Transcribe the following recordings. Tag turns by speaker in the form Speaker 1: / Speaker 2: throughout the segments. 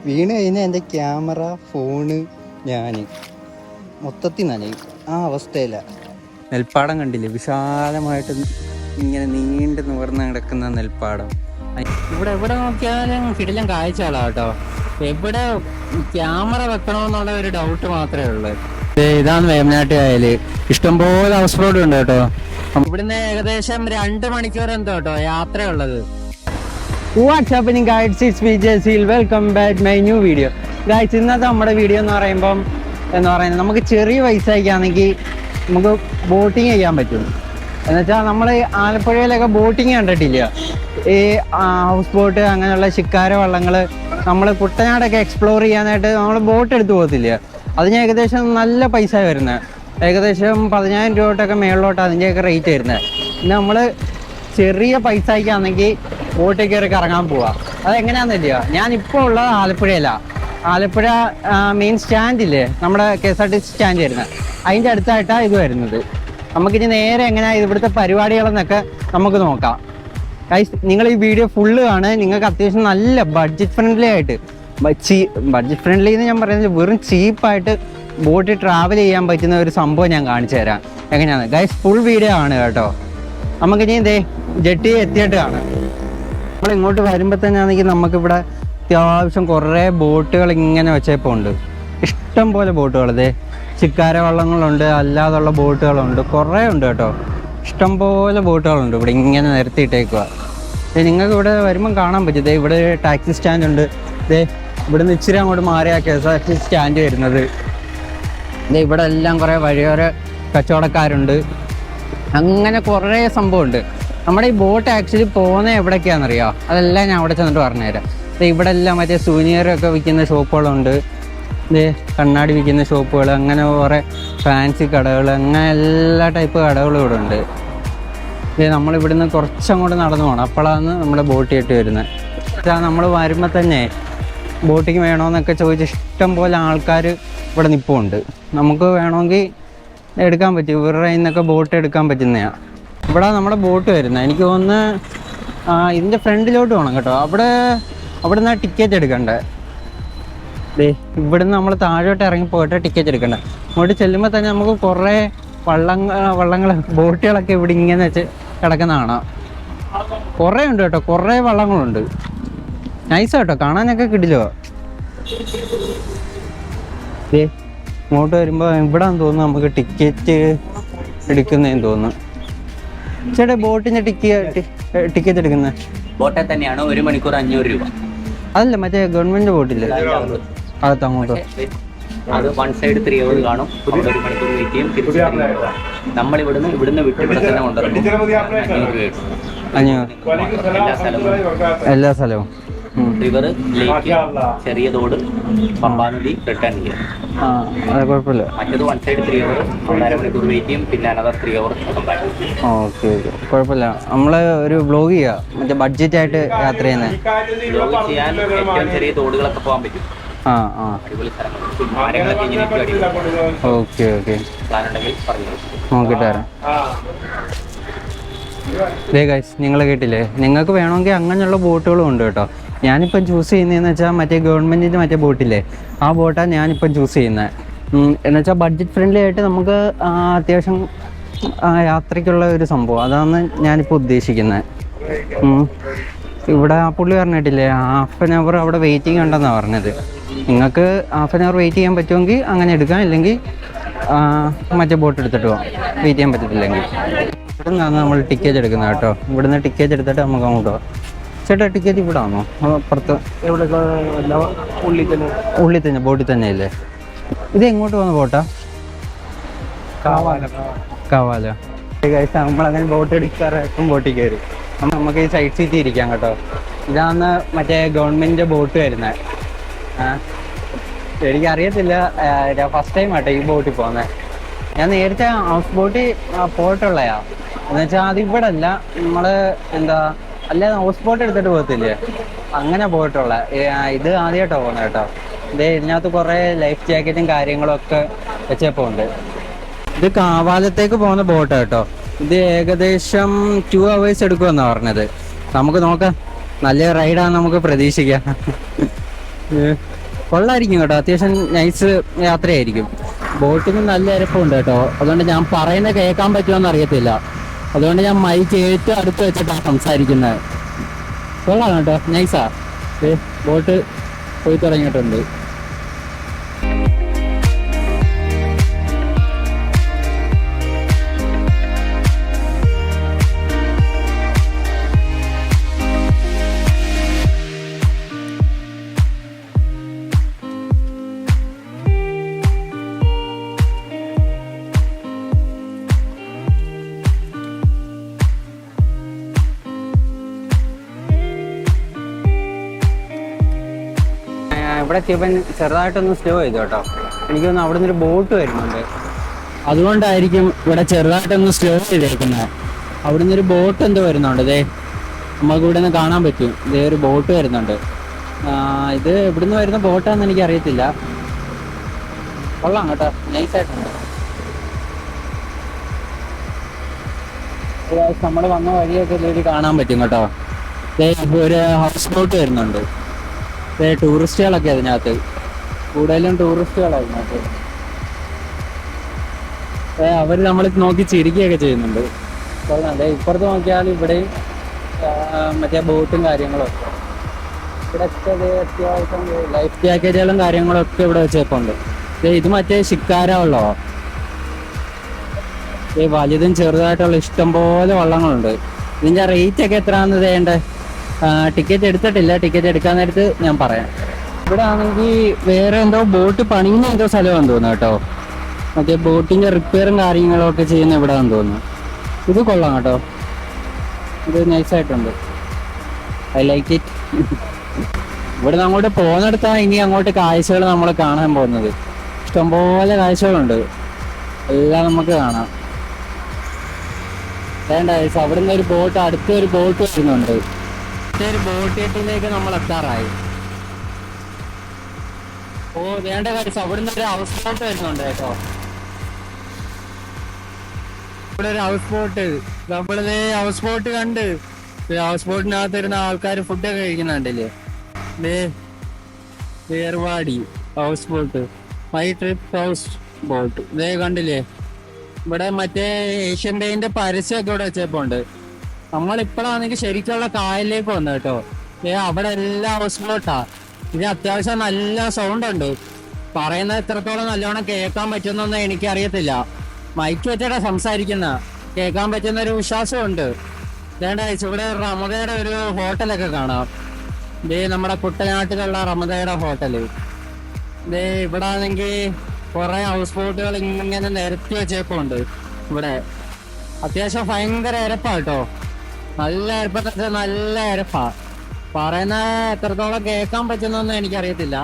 Speaker 1: വീണ് കഴിഞ്ഞാൽ എൻ്റെ ക്യാമറ, ഫോണ്, ഞാൻ മൊത്തത്തിൽ നനയും. ആ അവസ്ഥയില്ല. നെൽപ്പാടം കണ്ടില്ലേ, വിശാലമായിട്ട് ഇങ്ങനെ നീണ്ടു നിവർന്ന് കിടക്കുന്ന നെൽപ്പാടം. ഇവിടെ എവിടെ നോക്കിയാലും കിടിലം കാഴ്ചകളാ കേട്ടോ. എവിടെ ക്യാമറ വെക്കണമെന്നുള്ള ഒരു ഡൗട്ട് മാത്രമേ ഉള്ളൂ. ഇതാണ് വേമ്പനാട്ട് കായല്. ഇഷ്ടംപോലെ ഹൗസ് ബോട്ട് ഉണ്ട് കേട്ടോ. ഇവിടുന്ന് ഏകദേശം 2 മണിക്കൂർ എന്തോ കേട്ടോ യാത്രയുള്ളത്. What's happening guys, it's me Jasil, welcome back my new video. Guys, ഇന്നത്തെ നമ്മുടെ വീഡിയോ എന്ന് പറയുന്നത് നമുക്ക് ചെറിയ പൈസയ്ക്കാണെങ്കിൽ നമുക്ക് ബോട്ടിങ് ചെയ്യാൻ പറ്റും. എന്നുവെച്ചാൽ നമ്മൾ ആലപ്പുഴയിലൊക്കെ ബോട്ടിങ് കണ്ടിട്ടില്ല. ഈ ഹൗസ് ബോട്ട് അങ്ങനെയുള്ള ശിക്കാര വള്ളങ്ങൾ നമ്മൾ കുട്ടനാടൊക്കെ എക്സ്പ്ലോർ ചെയ്യാനായിട്ട് നമ്മൾ ബോട്ട് എടുത്ത് പോകത്തില്ല. അതിന് ഏകദേശം നല്ല പൈസ വരുന്നത്. ഏകദേശം 10,000 രൂപ തൊട്ടൊക്കെ മേളിലോട്ട് അതിൻ്റെയൊക്കെ റേറ്റ് വരുന്നത്. പിന്നെ നമ്മൾ ചെറിയ പൈസയ്ക്കാണെങ്കിൽ ബോട്ടിൽ കയറി കറങ്ങാൻ പോവാം. അതെങ്ങനെയാണെന്നില്ല, ഞാനിപ്പോൾ ഉള്ളത് ആലപ്പുഴയിലാണ്. ആലപ്പുഴ മെയിൻ സ്റ്റാൻഡില്ലേ, നമ്മുടെ KSRTC സ്റ്റാൻഡ് വരുന്നത്, അതിൻ്റെ അടുത്തായിട്ടാണ് ഇത് വരുന്നത്. നമുക്കിനി നേരെ എങ്ങനെയാണ് ഇവിടുത്തെ പരിപാടികളെന്നൊക്കെ നമുക്ക് നോക്കാം. ഗൈസ്, നിങ്ങൾ ഈ വീഡിയോ ഫുള്ള് കാണുക. നിങ്ങൾക്ക് അത്യാവശ്യം നല്ല ബഡ്ജറ്റ് ഫ്രണ്ട്ലി ആയിട്ട്, ബഡ്ജറ്റ് ഫ്രണ്ട്ലി എന്ന് ഞാൻ പറയുന്നത് വെറും ചീപ്പായിട്ട് ബോട്ടിൽ ട്രാവൽ ചെയ്യാൻ പറ്റുന്ന ഒരു സംഭവം ഞാൻ കാണിച്ചു തരാം. എങ്ങനെയാണ് ഗൈസ്, ഫുൾ വീഡിയോ ആണ് കേട്ടോ. നമുക്കിനി ഇതേ ജെട്ടി എത്തിയിട്ട് കാണാം. നമ്മൾ ഇങ്ങോട്ട് വരുമ്പോൾ തന്നെ ആണെങ്കിൽ നമുക്കിവിടെ അത്യാവശ്യം കുറേ ബോട്ടുകൾ ഇങ്ങനെ വെച്ചപ്പോൾ ഉണ്ട്. ഇഷ്ടം പോലെ ബോട്ടുകൾ, ഇതേ ശിക്കാര വള്ളങ്ങളുണ്ട്, അല്ലാതുള്ള ബോട്ടുകളുണ്ട്, കുറേ ഉണ്ട് കേട്ടോ. ഇഷ്ടം പോലെ ബോട്ടുകളുണ്ട് ഇവിടെ ഇങ്ങനെ നിരത്തിയിട്ടേക്കുക. നിങ്ങൾക്ക് ഇവിടെ വരുമ്പം കാണാൻ പറ്റും. ഇതേ ഇവിടെ ടാക്സി സ്റ്റാൻഡ് ഉണ്ട്. ഇതേ ഇവിടുന്ന് ഇച്ചിരി അങ്ങോട്ട് മാറിയാ KSRTC സ്റ്റാൻഡ് വരുന്നത്. ഇതേ ഇവിടെ എല്ലാം കുറേ വഴിയോര കച്ചവടക്കാരുണ്ട്. അങ്ങനെ കുറേ സംഭവമുണ്ട്. നമ്മുടെ ഈ ബോട്ട് ആക്ച്വലി പോകുന്നത് എവിടേക്കാണെന്നറിയാം, അതെല്ലാം ഞാൻ അവിടെ ചെന്നിട്ട് പറഞ്ഞുതരാം. ഇവിടെ എല്ലാം മറ്റേ സൂനിയറൊക്കെ വിൽക്കുന്ന ഷോപ്പുകളുണ്ട്. ഇത് കണ്ണാടി വിൽക്കുന്ന ഷോപ്പുകൾ, അങ്ങനെ കുറേ ഫാൻസി കടകൾ, അങ്ങനെ എല്ലാ ടൈപ്പ് കടകളും ഇവിടെ ഉണ്ട്. ഇത് നമ്മളിവിടുന്ന് കുറച്ചങ്ങോട്ട് നടന്നു പോകണം, അപ്പോഴാണ് നമ്മുടെ ബോട്ട് കെട്ടി വരുന്നത്. നമ്മൾ വരുമ്പോൾ തന്നെ ബോട്ടിങ് വേണമെന്നൊക്കെ ചോദിച്ച് ഇഷ്ടം പോലെ ആൾക്കാർ ഇവിടെ നിൽപ്പുണ്ട്. നമുക്ക് വേണമെങ്കിൽ എടുക്കാൻ പറ്റും, ഇവരുടെ കയ്യിൽ നിന്നൊക്കെ ബോട്ട് എടുക്കാൻ പറ്റുന്നതാണ്. ഇവിടെ നമ്മുടെ ബോട്ട് വരുന്നത് എനിക്ക് തോന്നുന്നു ഇതിൻ്റെ ഫ്രണ്ടിലോട്ട് പോകണം കേട്ടോ. അവിടെ നിന്ന് ടിക്കറ്റ് എടുക്കണ്ടേ. ഇവിടുന്ന് നമ്മൾ താഴോട്ട് ഇറങ്ങി പോയിട്ട് ടിക്കറ്റ് എടുക്കണ്ട. അങ്ങോട്ട് ചെല്ലുമ്പോൾ തന്നെ നമുക്ക് കുറേ വള്ളങ്ങൾ ബോട്ടുകളൊക്കെ ഇവിടെ ഇങ്ങനെ വെച്ച് കിടക്കുന്ന കാണാം. കുറേ ഉണ്ട് കേട്ടോ, കുറേ വള്ളങ്ങളുണ്ട്. നൈസ് കേട്ടോ, കാണാനൊക്കെ കിടിലോ. ഇങ്ങോട്ട് വരുമ്പോൾ ഇവിടാന്ന് തോന്നുന്നു നമുക്ക് ടിക്കറ്റ് എടുക്കുന്നതെന്ന് തോന്നുന്നു. ചേട്ടാ, ബോട്ടിൻ്റെ ടിക്കറ്റ് എടുക്കുന്നത്
Speaker 2: ബോട്ടിൽ തന്നെയാണ്. 1 മണിക്കൂർ 500 രൂപ.
Speaker 1: അതല്ല, മറ്റേ ഗവൺമെന്റ് ബോട്ടില്ലേ അകത്ത് അങ്ങോട്ട്?
Speaker 2: അത് 1 സൈഡ് 3 hours കാണും. 1 മണിക്കൂർ വെയിറ്റ് ചെയ്യും, തിരിച്ച് നമ്മൾ ഇവിടുന്ന് വിട്ട് ഇവിടെ തന്നെ കൊണ്ടുവരണം.
Speaker 1: 500 എല്ലാ സ്ഥലവും.
Speaker 2: റിവർ, ലേക്ക്, ചെറിയ തോട്, പമ്പാനദി, റിട്ടേൺ ചെയ്യാം.
Speaker 1: അത് കുഴപ്പമില്ല.
Speaker 2: മറ്റേത് 1 സൈഡ് 3 hours, 1.5 മണിക്കൂർ വെയിറ്റ് ചെയ്യും, പിന്നെ അനദർ 3 hours കമ്പാക്ട്.
Speaker 1: ഓക്കെ, കുഴപ്പമില്ല. നമ്മള് ഒരു വ്ലോഗ് ചെയ്യാം, മറ്റേ ബഡ്ജറ്റ് ആയിട്ട് യാത്ര ചെയ്യുന്നത്.
Speaker 2: വ്ലോഗ് ചെയ്യാൻ ഏറ്റവും ചെറിയ തോടുകളൊക്കെ പോകാൻ പറ്റും. അടിപൊളി സ്ഥലങ്ങൾ.
Speaker 1: ഓക്കെ
Speaker 2: പ്ലാൻ ഉണ്ടെങ്കിൽ പറഞ്ഞു
Speaker 1: നോക്കിട്ട് വരാം. ഗൈസ്, നിങ്ങൾ കേട്ടില്ലേ? നിങ്ങൾക്ക് വേണമെങ്കിൽ അങ്ങനെയുള്ള ബോട്ടുകളും ഉണ്ട് കേട്ടോ. ഞാനിപ്പം ചൂസ് ചെയ്യുന്നതെന്ന് വെച്ചാൽ മറ്റേ ഗവൺമെൻറ്റിൻ്റെ മറ്റേ ബോട്ടില്ലേ, ആ ബോട്ടാണ് ഞാനിപ്പം ചൂസ് ചെയ്യുന്നത്. എന്നുവെച്ചാൽ ബഡ്ജറ്റ് ഫ്രണ്ട്ലി ആയിട്ട് നമുക്ക് അത്യാവശ്യം യാത്രയ്ക്കുള്ള ഒരു സംഭവം, അതാണ് ഞാനിപ്പോൾ ഉദ്ദേശിക്കുന്നത്. ഇവിടെ ആ പുള്ളി പറഞ്ഞിട്ടില്ലേ, 1/2 hour അവിടെ വെയിറ്റിംഗ് ഉണ്ടെന്നാണ് പറഞ്ഞത്. നിങ്ങൾക്ക് 1/2 hour വെയിറ്റ് ചെയ്യാൻ പറ്റുമെങ്കിൽ അങ്ങനെ എടുക്കാം, ഇല്ലെങ്കിൽ മറ്റേ ബോട്ട് എടുത്തിട്ട് പോകാം, വെയിറ്റ് ചെയ്യാൻ പറ്റത്തില്ലെങ്കിൽ. ഇവിടെ നിന്നാണ് നമ്മൾ ടിക്കറ്റ് എടുക്കുന്നത് കേട്ടോ. ഇവിടുന്ന് ടിക്കറ്റ് എടുത്തിട്ട് നമുക്ക് അങ്ങോട്ട് പോകാം. ചേട്ടാ, ടിക്കറ്റ് ഇവിടെ ആണോ പുറത്ത്? ഉള്ളിൽ തന്നെ, ബോട്ടിൽ തന്നെ അല്ലേ? ഇത് എങ്ങോട്ട് പോകുന്ന ബോട്ടാ? കാവാല. നമ്മളങ്ങനെ ബോട്ട് എടുക്കാറായപ്പം ബോട്ടിൽ കയറി. നമുക്ക് ഈ സൈഡ് സീറ്റ് ഇരിക്കാം കേട്ടോ. ഇതാണ് മറ്റേ ഗവൺമെൻറ്റിൻ്റെ ബോട്ട് വരുന്നത്. എനിക്കറിയത്തില്ല, ഫസ്റ്റ് ടൈം ആട്ടോ ഈ ബോട്ടിൽ പോകുന്നത്. ഞാൻ നേരത്തെ ഹൗസ് ബോട്ടിൽ പോയിട്ടുള്ളയാ. എന്നുവെച്ചാൽ അതിവിടെ അല്ല, നമ്മൾ അല്ലാതെ ഹൗസ് ബോട്ട് എടുത്തിട്ട് പോകത്തില്ലേ, അങ്ങനെ പോയിട്ടുള്ള. ഇത് ആദ്യമായിട്ടാണ് പോകുന്നത് കേട്ടോ. ഇതിനകത്ത് കുറേ ലൈഫ് ജാക്കറ്റും കാര്യങ്ങളും ഒക്കെ വെച്ചപ്പോൾ ഉണ്ട്. ഇത് കാവാലത്തേക്ക് പോകുന്ന ബോട്ട് കേട്ടോ. ഇത് ഏകദേശം 2 hours എടുക്കുമെന്നാണ് പറഞ്ഞത്. നമുക്ക് നോക്കാം, നല്ല റൈഡാണ് നമുക്ക് പ്രതീക്ഷിക്കാം. കൊള്ളായിരിക്കും കേട്ടോ, അത്യാവശ്യം നൈസ് യാത്രയായിരിക്കും. ബോട്ടിന് നല്ല ഇരപ്പുണ്ട് കേട്ടോ, അതുകൊണ്ട് ഞാൻ പറയുന്നത് കേൾക്കാൻ പറ്റുമോന്ന് അറിയത്തില്ല. അതുകൊണ്ട് ഞാൻ മൈക്ക് ഏറ്റവും അടുത്ത് വെച്ചിട്ടാണ് സംസാരിക്കുന്നത്. കൊള്ളാം കേട്ടോ, നൈസാ. ബോട്ട് പോയി തുടങ്ങിയിട്ടുണ്ട്. ഇവിടെ എത്തിയപ്പോൾ ചെറുതായിട്ടൊന്ന് സ്ലോ ചെയ്തു കേട്ടോ. എനിക്ക് തോന്നുന്നു അവിടെ നിന്നൊരു ബോട്ട് വരുന്നുണ്ട്, അതുകൊണ്ടായിരിക്കും ഇവിടെ ചെറുതായിട്ടൊന്ന് സ്ലോ ചെയ്തേക്കുന്നത്. അവിടെ നിന്നൊരു ബോട്ട് എന്തോ വരുന്നുണ്ട്. ഇതേ നമുക്ക് ഇവിടെ നിന്ന് കാണാൻ പറ്റും, ഇതേ ഒരു ബോട്ട് വരുന്നുണ്ട്. ഇത് ഇവിടുന്ന് വരുന്ന ബോട്ടാന്ന് എനിക്ക് അറിയത്തില്ല. കൊള്ളാം കേട്ടോ, നൈസായിട്ടുണ്ട്. നമ്മൾ വന്ന വഴിയൊക്കെ ഇതിൽ കാണാൻ പറ്റും കേട്ടോ. ഒരു ഹൗസ് ബോട്ട് വരുന്നുണ്ട്. ടൂറിസ്റ്റുകളൊക്കെ അതിനകത്ത്, കൂടുതലും ടൂറിസ്റ്റുകളാണ് അതിനകത്ത്. അവർ നമ്മൾ നോക്കി ചിരിക്കുകയൊക്കെ ചെയ്യുന്നുണ്ട്. അതെ, ഇപ്പുറത്ത് നോക്കിയാൽ ഇവിടെയും മറ്റേ ബോട്ടും കാര്യങ്ങളും ഇവിടെ അത്യാവശ്യം ലൈഫ് ജാക്കറ്റുകളും കാര്യങ്ങളൊക്കെ ഇവിടെ വെച്ചേപ്പുണ്ട്. ഇത് മറ്റേ ശിക്കാര വള്ളമോ, വലുതും ചെറുതായിട്ടുള്ള ഇഷ്ടംപോലെ വള്ളങ്ങളുണ്ട്. ഇതിന്റെ റേറ്റ് ഒക്കെ എത്രയാണെന്ന് ചെയ്യേണ്ടത്? ടിക്കറ്റ് എടുത്തിട്ടില്ല, ടിക്കറ്റ് എടുക്കാൻ നേരത്ത് ഞാൻ പറയാം. ഇവിടെ ആണെങ്കിൽ വേറെ എന്തോ ബോട്ട് പണിയുന്ന എന്തോ സ്ഥലമാണെന്ന് തോന്നുന്നു കേട്ടോ. മറ്റേ ബോട്ടിന്റെ റിപ്പയറും കാര്യങ്ങളും ഒക്കെ ചെയ്യുന്ന ഇവിടെ ആണെന്ന് തോന്നുന്നു. ഇത് കൊള്ളാം കേട്ടോ, ഇത് നൈസായിട്ടുണ്ട്. I like it. ഇവിടുന്ന് അങ്ങോട്ട് പോകുന്നിടത്താണ് ഇനി അങ്ങോട്ട് കാഴ്ചകൾ നമ്മൾ കാണാൻ പോകുന്നത്. ഇഷ്ടംപോലെ കാഴ്ചകളുണ്ട്, എല്ലാം നമുക്ക് കാണാം. വേണ്ട, അവിടെ നിന്ന് ഒരു ബോട്ട്, അടുത്തൊരു ബോട്ട് വരുന്നുണ്ട്. ഒരു ബോട്ട് കെട്ടിലേക്ക് നമ്മൾ എത്താറായി. വേണ്ട കാര്യം, അവിടെ നിന്ന് ഒരു ഹൗസ് ബോട്ട് വരുന്നുണ്ട് കേട്ടോ. ഇവിടെ ഒരു ഹൗസ് ബോട്ട്, നമ്മളിത് ഹൗസ് ബോട്ട് കണ്ട് ഹൗസ് ബോട്ടിനകത്ത് ഇരുന്ന ആൾക്കാർ ഫുഡൊക്കെ കഴിക്കുന്നുണ്ടല്ലേ. Ervadi house boat, my trip house boat. ഇതേ കണ്ടില്ലേ, ഇവിടെ മറ്റേ ഏഷ്യൻ പെയിന്റ് പരസ്യമൊക്കെ ഇവിടെ വെച്ചപ്പോണ്ട്. നമ്മളിപ്പോഴാണെങ്കിൽ ശരിക്കുള്ള കായലിലേക്ക് വന്നു കേട്ടോ. അവിടെ എല്ലാം ഹൗസ് ബോട്ടാ. ഇത് അത്യാവശ്യം നല്ല സൗണ്ട് ഉണ്ട്. പറയുന്നത് എത്രത്തോളം നല്ലോണം കേൾക്കാൻ പറ്റുന്നൊന്നും എനിക്കറിയത്തില്ല. മൈക്ക് വെച്ചിട്ടാ സംസാരിക്കുന്ന, കേൾക്കാൻ പറ്റുന്ന ഒരു വിശ്വാസമുണ്ട്. വേണ്ട, ഇവിടെ റമദയുടെ ഒരു ഹോട്ടലൊക്കെ കാണാം. നമ്മുടെ കുട്ടനാട്ടിലുള്ള റമദയുടെ ഹോട്ടല്. ഇവിടെ ആണെങ്കിൽ കുറെ ഹൗസ് ബോട്ടുകൾ ഇങ്ങനെ നിരത്തി വെച്ചേക്കുണ്ട്. ഇവിടെ അത്യാവശ്യം ഭയങ്കര ഇരപ്പാ കേട്ടോ, നല്ല ഇരപ്പെന്ന് വെച്ചാൽ നല്ല ഇരപ്പാ. പറയുന്ന എത്രത്തോളം കേൾക്കാൻ പറ്റുന്നൊന്നും എനിക്കറിയത്തില്ല.